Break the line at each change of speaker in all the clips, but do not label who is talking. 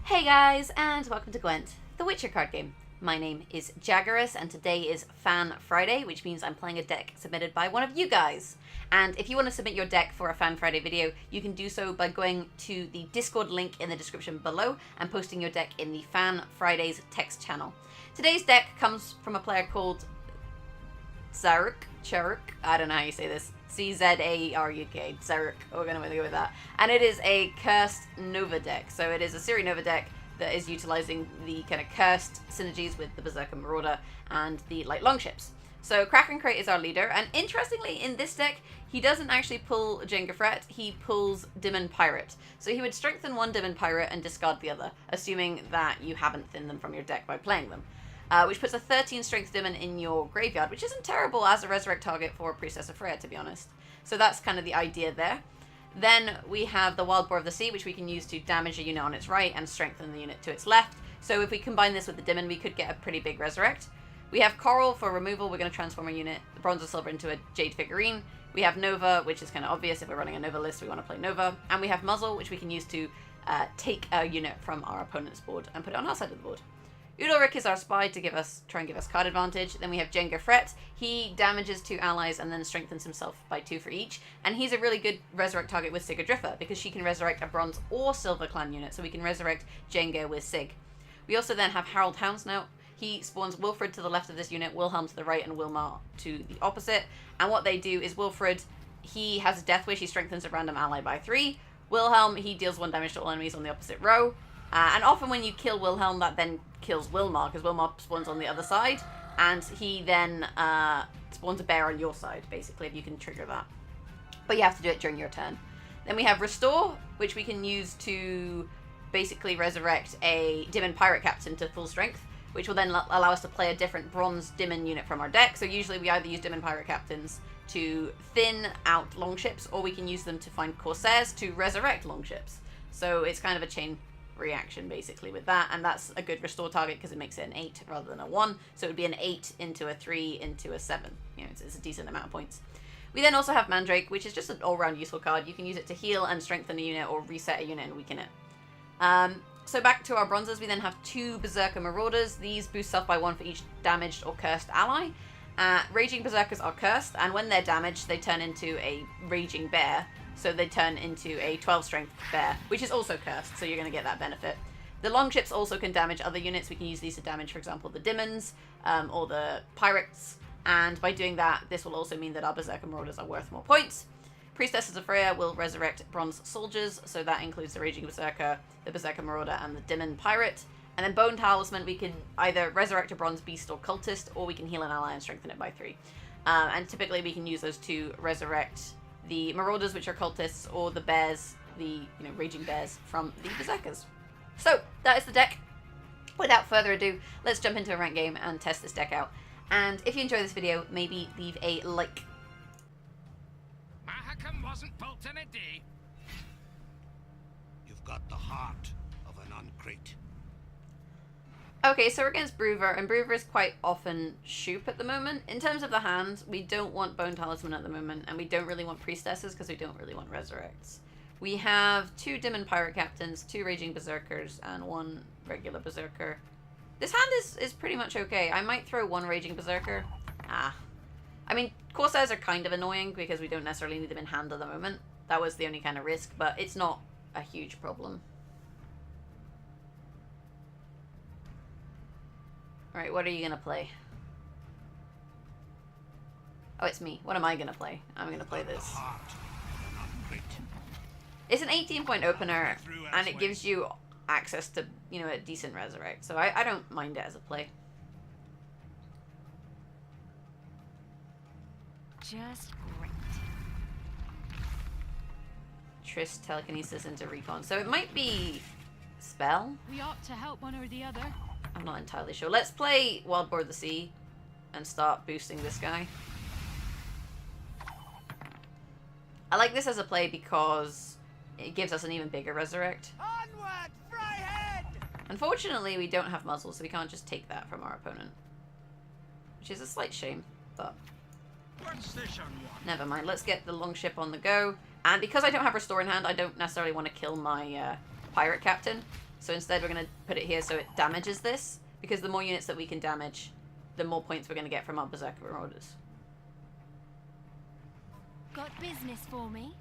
Hey guys, and welcome to Gwent, the Witcher card game. My name is Jaggerous, and today is Fan Friday, which means I'm playing a deck submitted by one of you guys. And if you want to submit your deck for a Fan Friday video, you can do so by going to the Discord link in the description below and posting your deck in the Fan Fridays text channel. Today's deck comes from a player called Charuk, I don't know how you say this, C-Z-A-R-U-K, Zaruk, we're going to go with that. And it is a Cursed Nova deck, so it is a Skellige Nova deck that is utilizing the kind of cursed synergies with the Berserker Marauder and the light longships. So Kraken Crate is our leader, and interestingly in this deck, he doesn't actually pull Jaggerous, he pulls Dimun Pirate. So he would strengthen one Dimun Pirate and discard the other, assuming that you haven't thinned them from your deck by playing them. Which puts a 13 strength Dimun in your graveyard, which isn't terrible as a resurrect target for Priestess of Freya, to be honest. So that's kind of the idea there. Then we have the Wild Boar of the Sea, which we can use to damage a unit on its right and strengthen the unit to its left. So if we combine this with the Dimun, we could get a pretty big resurrect. We have Coral for removal. We're going to transform a unit, Bronze or Silver, into a Jade figurine. We have Nova, which is kind of obvious. If we're running a Nova list, we want to play Nova. And we have Muzzle, which we can use to take a unit from our opponent's board and put it on our side of the board. Udalric is our spy to try and give us card advantage. Then we have Jaggerous. He damages 2 allies and then strengthens himself by 2 for each. And he's a really good resurrect target with Sigurdrifa because she can resurrect a Bronze or Silver clan unit, so we can resurrect Jenga with Sig. We also then have Harald Hounds now. He spawns Wilfred to the left of this unit, Wilhelm to the right, and Wilmar to the opposite. And what they do is Wilfred, he has a Death Wish, he strengthens a random ally by 3. Wilhelm, he deals 1 damage to all enemies on the opposite row. And often when you kill Wilhelm, that then kills Wilmar, because Wilmar spawns on the other side, and he then spawns a bear on your side, basically, if you can trigger that. But you have to do it during your turn. Then we have Restore, which we can use to basically resurrect a Dimun Pirate Captain to full strength, which will then allow us to play a different Bronze Dimun unit from our deck. So usually we either use Dimun Pirate Captains to thin out longships, or we can use them to find Corsairs to resurrect longships. So it's kind of a chain reaction basically with that, and that's a good restore target because it makes it an 8 rather than a 1, so it would be an 8 into a 3 into a 7. You know, it's a decent amount of points. We then also have Mandrake, which is just an all-round useful card. You can use it to heal and strengthen a unit or reset a unit and weaken it. So back to our bronzes, we then have 2 Berserker Marauders. These boost self by 1 for each damaged or cursed ally. Raging Berserkers are cursed, and when they're damaged they turn into a Raging Bear. So they turn into a 12 strength bear, which is also cursed, so you're going to get that benefit. The longships also can damage other units. We can use these to damage, for example, the Dimuns or the Pirates, and by doing that, this will also mean that our Berserker Marauders are worth more points. Priestesses of Freya will resurrect Bronze Soldiers, so that includes the Raging Berserker, the Berserker Marauder, and the Dimun Pirate. And then Bone Talisman, we can either resurrect a Bronze Beast or Cultist, or we can heal an ally and strengthen it by 3. And typically we can use those to resurrect the Marauders, which are cultists, or the bears, the Raging Bears from the Berserkers. So that is the deck. Without further ado, let's jump into a ranked game and test this deck out. And if you enjoy this video, maybe leave a like.
Mahakam wasn't built in a day.
You've got the heart of an uncrate.
Okay, so we're against Bruver, and Bruver is quite often Shoop at the moment. In terms of the hand, we don't want Bone Talisman at the moment, and we don't really want Priestesses because we don't really want Resurrects. We have 2 Dimun Pirate Captains, 2 Raging Berserkers, and 1 regular Berserker. This hand is pretty much okay. I might throw 1 Raging Berserker. I mean, Corsairs are kind of annoying because we don't necessarily need them in hand at the moment. That was the only kind of risk, but it's not a huge problem. Alright, what are you gonna play? Oh, it's me. What am I gonna play? I'm gonna play this. It's an 18-point opener, and it gives you access to, a decent resurrect. So I don't mind it as a play.
Just great.
Triss telekinesis into recon. So it might be spell.
We ought to help one or the other.
I'm not entirely sure. Let's play Wild Boar of the Sea and start boosting this guy. I like this as a play because it gives us an even bigger resurrect.
Onward, Fryhead!
Unfortunately, we don't have muzzle, so we can't just take that from our opponent. Which is a slight shame, but
What's this on one?
never mind. Let's get the longship on the go. And because I don't have Restore in hand, I don't necessarily want to kill my Pirate Captain. So instead we're going to put it here so it damages this, because the more units that we can damage, the more points we're going to get from our Berserker Marauders.
Got business for me?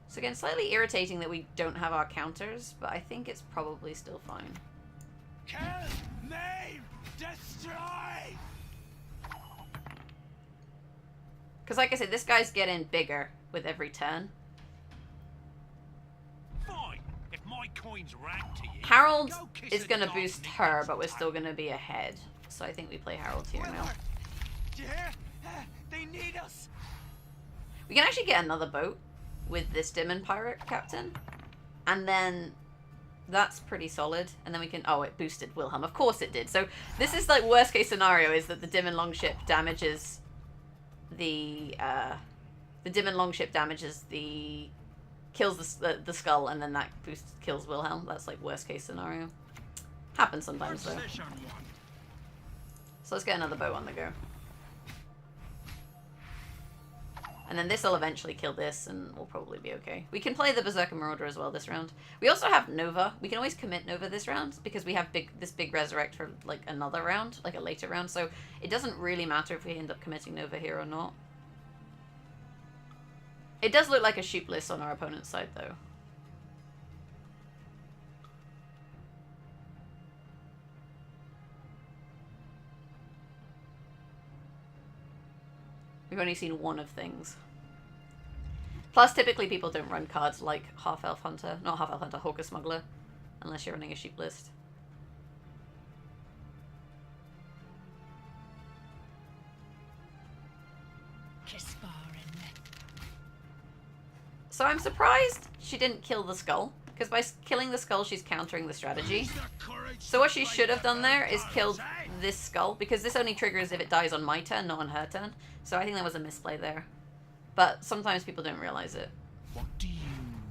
So again, slightly irritating that we don't have our counters, but I think it's probably still fine.
Kill, maim, destroy!
Because like I said, this guy's getting bigger with every turn.
Fine. If my coins rank to you.
Harold
go kiss
is
a
going to
dog
boost
next
her, but we're
time.
still going to be ahead. So I think we play Harold here now.
Do you hear? They need us.
We can actually get another boat with this Dimun pirate captain. And then that's pretty solid. And then we can... Oh, it boosted Wilhelm. Of course it did. So this is like worst case scenario is that the Dimun longship damages the Dimun longship damages the... kills the skull, and then that boost kills Wilhelm. That's like worst case scenario. Happens sometimes though.
Position one.
So let's get another boat on the go. And then this will eventually kill this, and we'll probably be okay. We can play the Berserker Marauder as well this round. We also have Nova. We can always commit Nova this round, because we have this big Resurrect for like another round, like a later round. So it doesn't really matter if we end up committing Nova here or not. It does look like a sheep list on our opponent's side, though. We've only seen one of things. Plus, typically people don't run cards like Half-Elf Hunter. Not Half-Elf Hunter, Hawker Smuggler. Unless you're running a sheep list. So I'm surprised she didn't kill the skull. Because by killing the skull, she's countering the strategy. So what she should have done there is killed this skull. Because this only triggers if it dies on my turn, not on her turn. So I think that was a misplay there. But sometimes people don't realize it.
What do you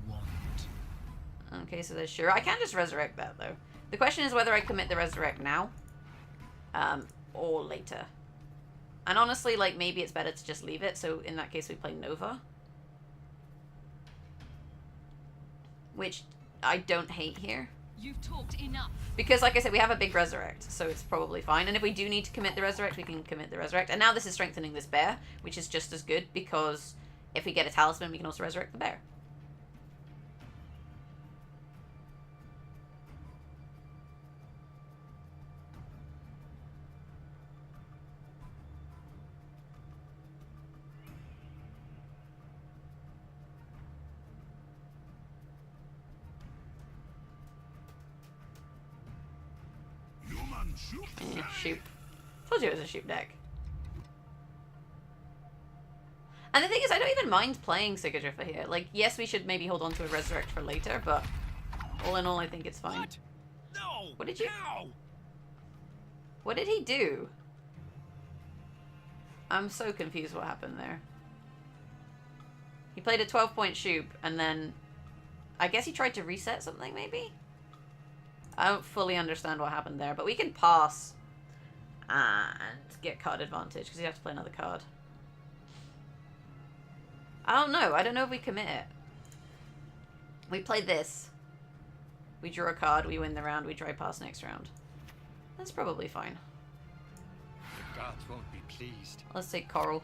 want?
Okay, so there's sure. I can just resurrect that, though. The question is whether I commit the resurrect now. Or later. And honestly, like, maybe it's better to just leave it. So in that case, we play Nova. Which I don't hate here.
You've talked enough.
Because, like I said, we have a big Resurrect, so it's probably fine. And if we do need to commit the Resurrect, we can commit the Resurrect. And now this is strengthening this bear, which is just as good, because if we get a talisman, we can also resurrect the bear. Shoot. Told you it was a shoot deck. And the thing is, I don't even mind playing Sigurdrifer here. Like, yes, we should maybe hold on to a Resurrect for later, but all in all, I think it's fine.
What? No.
What did you...
How?
What did he do? I'm so confused what happened there. He played a 12-point shoot, and then... I guess he tried to reset something, maybe? I don't fully understand what happened there, but we can pass and get card advantage, because you have to play another card. I don't know. I don't know if we commit it. We play this. We draw a card, we win the round, we try pass next round. That's probably fine.
The gods won't be pleased.
Let's take Coral.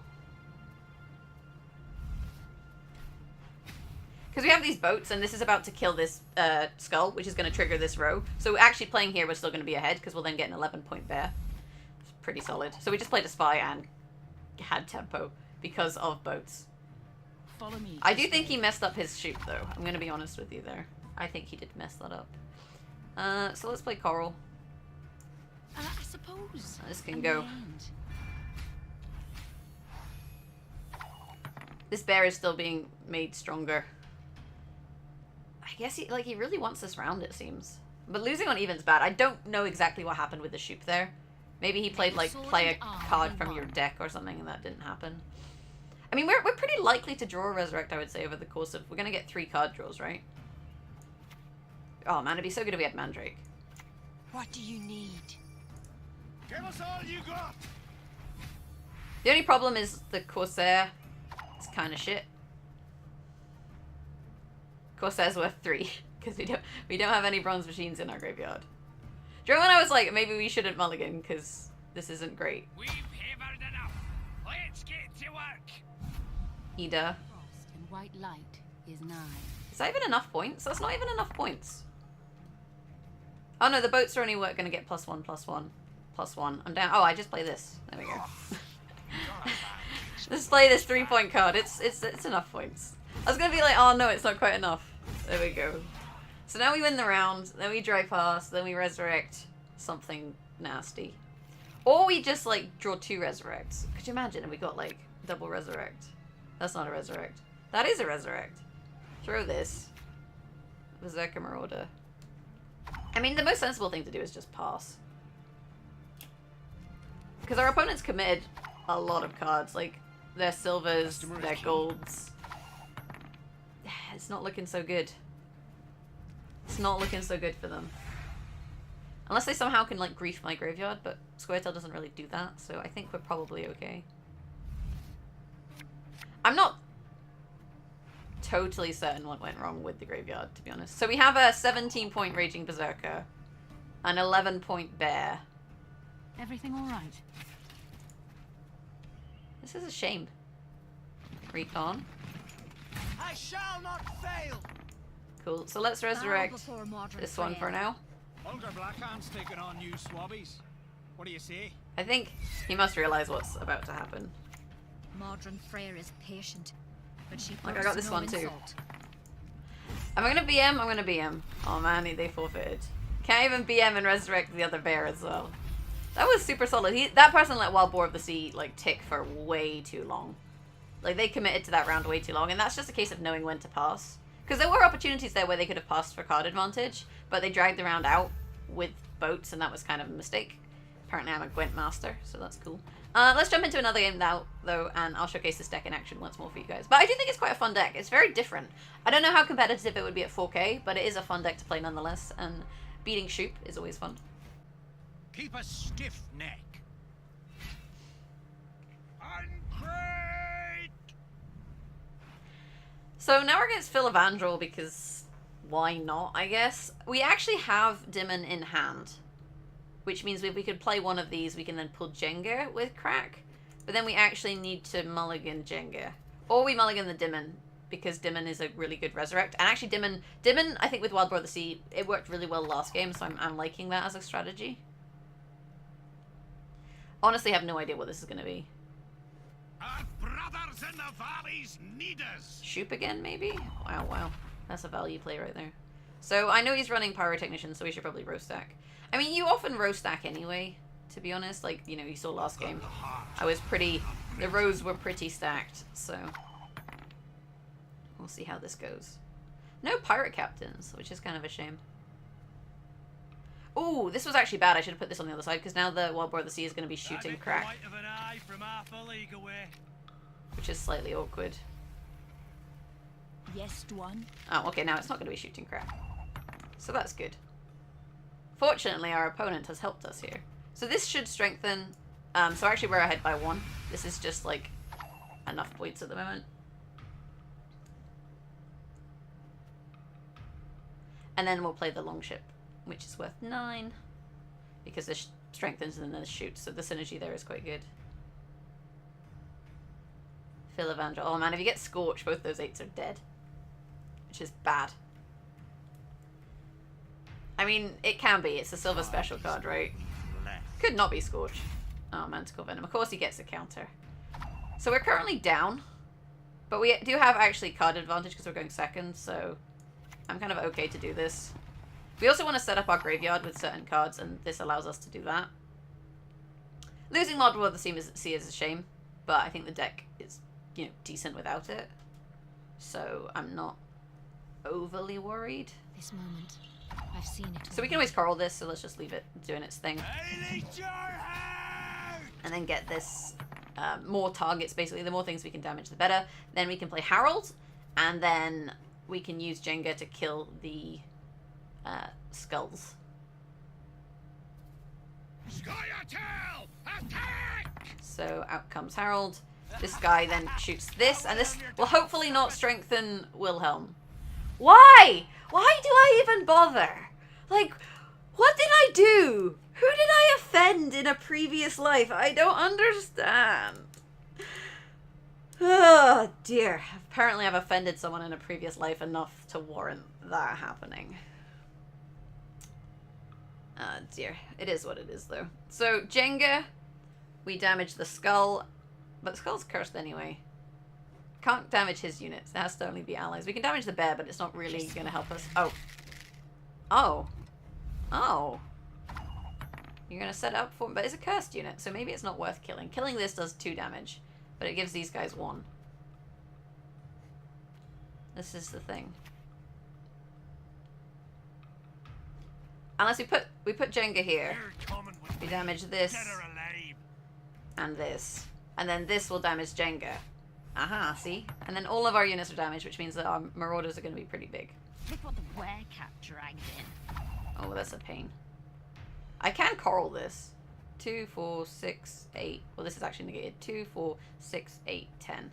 Because we have these boats, and this is about to kill this skull, which is going to trigger this row. So actually playing here, we're still going to be ahead, because we'll then get an 11-point bear. It's pretty solid. So we just played a spy and had tempo because of boats.
Follow me.
I do think he messed up his shoot, though. I'm going to be honest with you there. I think he did mess that up. So let's play Coral.
I suppose.
This can
in
go.
the end.
This bear is still being made stronger. I guess he really wants this round, it seems. But losing on even's bad. I don't know exactly what happened with the shoop there. Maybe he played, like, play a card from your deck or something, and that didn't happen. I mean, we're pretty likely to draw a Resurrect, I would say, over the course of... We're going to get 3 card draws, right? Oh, man, it'd be so good if we had Mandrake.
What do you need?
Give us all you got.
The only problem is the Corsair is kind of shit. Corsair's worth 3 because we don't have any bronze machines in our graveyard. Do you remember when I was like, maybe we shouldn't mulligan because this isn't great?
We've hammered enough. Let's get to work.
Ida.
Frost and white light is nigh.
Is that even enough points? That's not even enough points. Oh no, the boats are only going to get +1, +1, +1. I'm down. Oh, I just play this. There we go. Just play this 3-point card. It's enough points. I was gonna be like, oh no, it's not quite enough. There we go. So now we win the round, then we dry pass, then we resurrect something nasty. Or we just like draw 2 resurrects. Could you imagine if we got like double resurrect? That's not a resurrect. That is a resurrect. Throw this. Berserker Marauder. I mean, the most sensible thing to do is just pass. Because our opponent's committed a lot of cards. Like, their silvers, their golds. It's not looking so good. It's not looking so good for them. Unless they somehow can, like, grief my graveyard, but Squirtle doesn't really do that, so I think we're probably okay. I'm not totally certain what went wrong with the graveyard, to be honest. So we have a 17-point Raging Berserker, an 11-point Bear.
Everything all right?
This is a shame. Recon.
I shall not fail.
Cool. So let's resurrect this one for now.
Older Blackhand's taking on new swabbies. What do you say?
I think he must realize what's about to happen.
Modern Freyr is patient, but she
Like, I got this one too. Am I gonna BM? I'm gonna BM. Oh man, they forfeited. Can't even BM and resurrect the other bear as well. That was super solid. That person let Wild Boar of the Sea like tick for way too long. Like, they committed to that round way too long, and that's just a case of knowing when to pass. Because there were opportunities there where they could have passed for card advantage, but they dragged the round out with boats, and that was kind of a mistake. Apparently I'm a Gwent master, so that's cool. Let's jump into another game now, though, and I'll showcase this deck in action once more for you guys. But I do think it's quite a fun deck. It's very different. I don't know how competitive it would be at 4K, but it is a fun deck to play nonetheless, and beating Shoop is always fun.
Keep a stiff neck. Uncrate!
So now we're against Philavandrel because why not, I guess? We actually have Dimun in hand, which means if we could play one of these, we can then pull Jenga with Crack. But then we actually need to mulligan Jenga. Or we mulligan the Dimun, because Dimun is a really good resurrect. And actually Dimun, I think with Wild Boar of the Sea, it worked really well last game, so I'm liking that as a strategy. Honestly, I have no idea what this is going to be.
Our brothers in the valleys need us.
Shoop again, maybe? Wow. That's a value play right there. So I know he's running Pyrotechnician, so we should probably row stack. I mean, you often row stack anyway, to be honest. Like, you know, you saw last game. The rows were pretty stacked, so we'll see how this goes. No pirate captains, which is kind of a shame. Ooh, this was actually bad. I should have put this on the other side, because now the Wild Boar of the Sea is going to be shooting Crack, which is slightly awkward.
Yes, Dwan.
Oh, okay, now it's not going to be shooting Crack. So that's good. Fortunately, our opponent has helped us here. So this should strengthen. So actually we're ahead by 1. This is just, like, enough points at the moment. And then we'll play the Longship, which is worth 9. Because this strengthens and then this shoots. So the synergy there is quite good. Philavandrel. Oh man, if you get Scorch, both those 8s are dead. Which is bad. I mean, it can be. It's a silver special card, right? Could not be Scorch. Oh, Manticore Venom. Of course he gets a counter. So we're currently down. But we do have actually card advantage because we're going second, so I'm kind of okay to do this. We also want to set up our graveyard with certain cards, and this allows us to do that. Losing Wild Boar of the Sea is a shame, but I think the deck is, you know, decent without it. So I'm not overly worried.
This moment, I've seen it.
So we can always coral this, so let's just leave it doing its thing. And then get this more targets, basically. The more things we can damage, the better. Then we can play Harold, and then we can use Jenga to kill the skulls. So out comes Harold. This guy then shoots this, and this will hopefully not strengthen Wilhelm. Why? Why do I even bother? Like, what did I do? Who did I offend in a previous life? I don't understand. Oh, dear. Apparently I've offended someone in a previous life enough to warrant that happening. Oh, dear. It is what it is, though. So, Jenga, we damage the skull, but the skull's cursed anyway. Can't damage his units. It has to only be allies. We can damage the bear, but it's not really going to help us. Oh. Oh. Oh. You're going to set up for... But it's a cursed unit, so maybe it's not worth killing. Killing this does 2 damage, but it gives these guys 1. This is the thing. Unless we put Jenga here. We damage this and this. And then this will damage Jenga. Aha, see? And then all of our units are damaged, which means that our marauders are going to be pretty big.
Look what the werecat dragged in.
Oh, that's a pain. I can coral this. 2, 4, 6, 8. Well, this is actually negated. 2, 4, 6, 8, 10.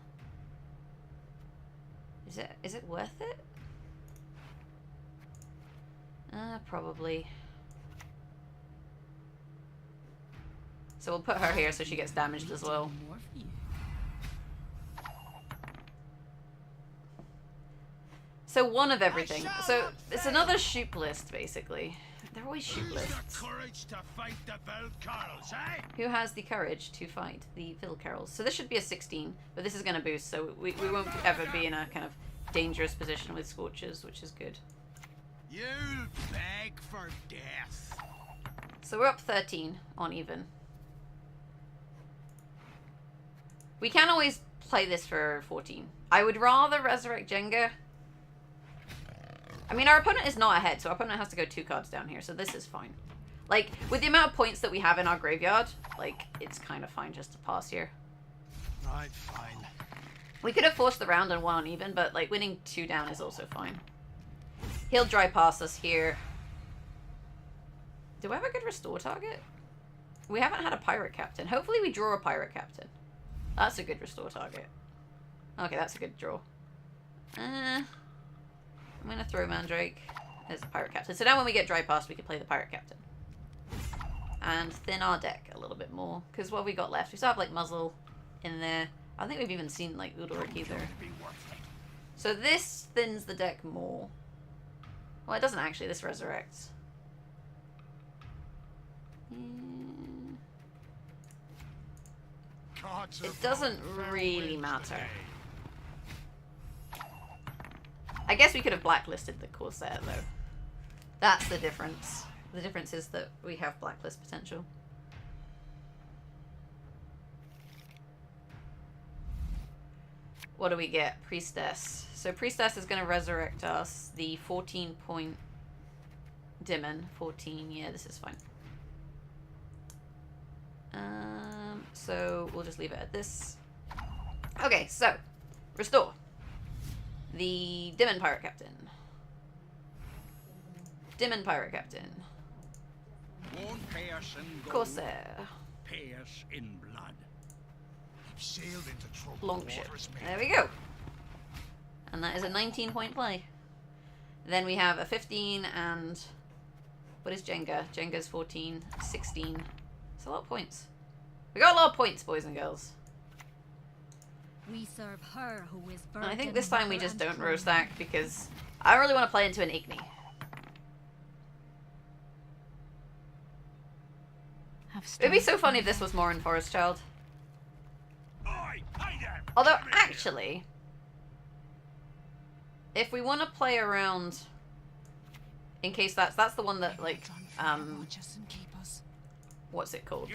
Is it worth it? Probably. So we'll put her here so she gets damaged as well. So 1 of everything. So it's another shoot list, basically. They're always shoot lists. Who has the courage to fight the Fiddle Carols? So this should be a 16, but this is going to boost, so we won't ever be in a kind of dangerous position with Scorches, which is good.
You'll beg for death.
So we're up 13 on even. We can always play this for 14. I would rather resurrect Jenga. I mean, our opponent is not ahead, so our opponent has to go 2 cards down here, so this is fine. Like, with the amount of points that we have in our graveyard, like, it's kind of fine just to pass here.
Right, fine.
We could have forced the round and won on even, but, like, winning 2 down is also fine. He'll dry pass us here. Do I have a good restore target? We haven't had a pirate captain. Hopefully we draw a pirate captain. That's a good restore target. Okay, that's a good draw. I'm going to throw Mandrake as a pirate captain. So now when we get dry pass, we can play the pirate captain. And thin our deck a little bit more. Because what have we got left? We still have, like, Muzzle in there. I don't think we've even seen, like, Udoric either. So this thins the deck more. Well, it doesn't actually. This resurrects. It doesn't really matter. I guess we could have blacklisted the Corsair, though. That's the difference. The difference is that we have blacklist potential. What do we get? Priestess. So Priestess is going to resurrect us. The 14-point Dimun. 14, yeah, this is fine. So we'll just leave it at this. Okay, so restore. The Dimun Pirate Captain. Dimun Pirate Captain. Corsair.
Pierce in blood. Sailed into trouble.
Longship. There we go. And that is a 19-point play. Then we have a 15 and... What is Jenga? Jenga's 14, 16. It's a lot of points. We got a lot of points, boys and girls.
We serve her who is
And I think this time we just don't row stack because I really want to play into an Igni. It'd be so funny if this was more in Forest Child. Although, actually, if we want to play around, in case that's the one that, like, what's it called?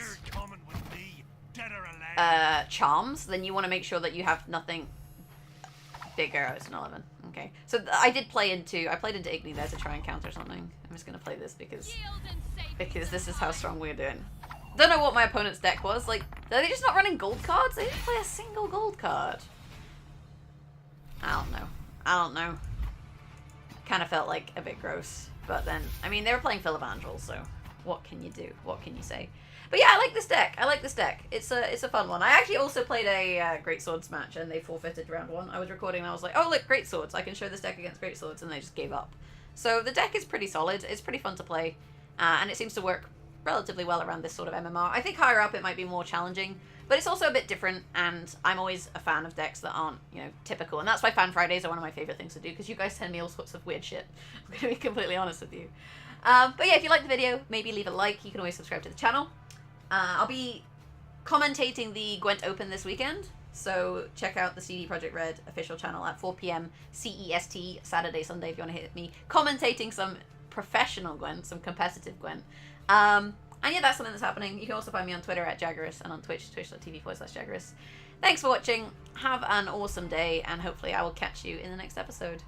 Charms, then you want to make sure that you have nothing bigger. Oh, it's an 11. Okay. So I played into Igni there to try and counter something. I'm just going to play this because this is how strong we're doing. Don't know what my opponent's deck was. Like, are they just not running gold cards? They didn't play a single gold card. I don't know. Kind of felt like a bit gross. But then, I mean, they were playing Philevangel, so what can you do? What can you say? But yeah, I like this deck. I like this deck. It's a fun one. I actually also played a Great Swords match, and they forfeited round 1. I was recording, and I was like, oh, look, Great Swords. I can show this deck against Great Swords, and they just gave up. So the deck is pretty solid. It's pretty fun to play, and it seems to work relatively well around this sort of MMR. I think higher up it might be more challenging, but it's also a bit different, and I'm always a fan of decks that aren't, you know, typical. And that's why Fan Fridays are one of my favorite things to do, because you guys send me all sorts of weird shit. I'm going to be completely honest with you. But yeah, if you like the video, maybe leave a like. You can always subscribe to the channel. I'll be commentating the Gwent Open this weekend, so check out the CD Projekt Red official channel at 4 p.m. CEST, Saturday, Sunday, if you want to hit me. Commentating some professional Gwent, some competitive Gwent. And yeah, that's something that's happening. You can also find me on Twitter at Jaggerous, and on Twitch, twitch.tv/Jaggerous. Thanks for watching. Have an awesome day, and hopefully I will catch you in the next episode.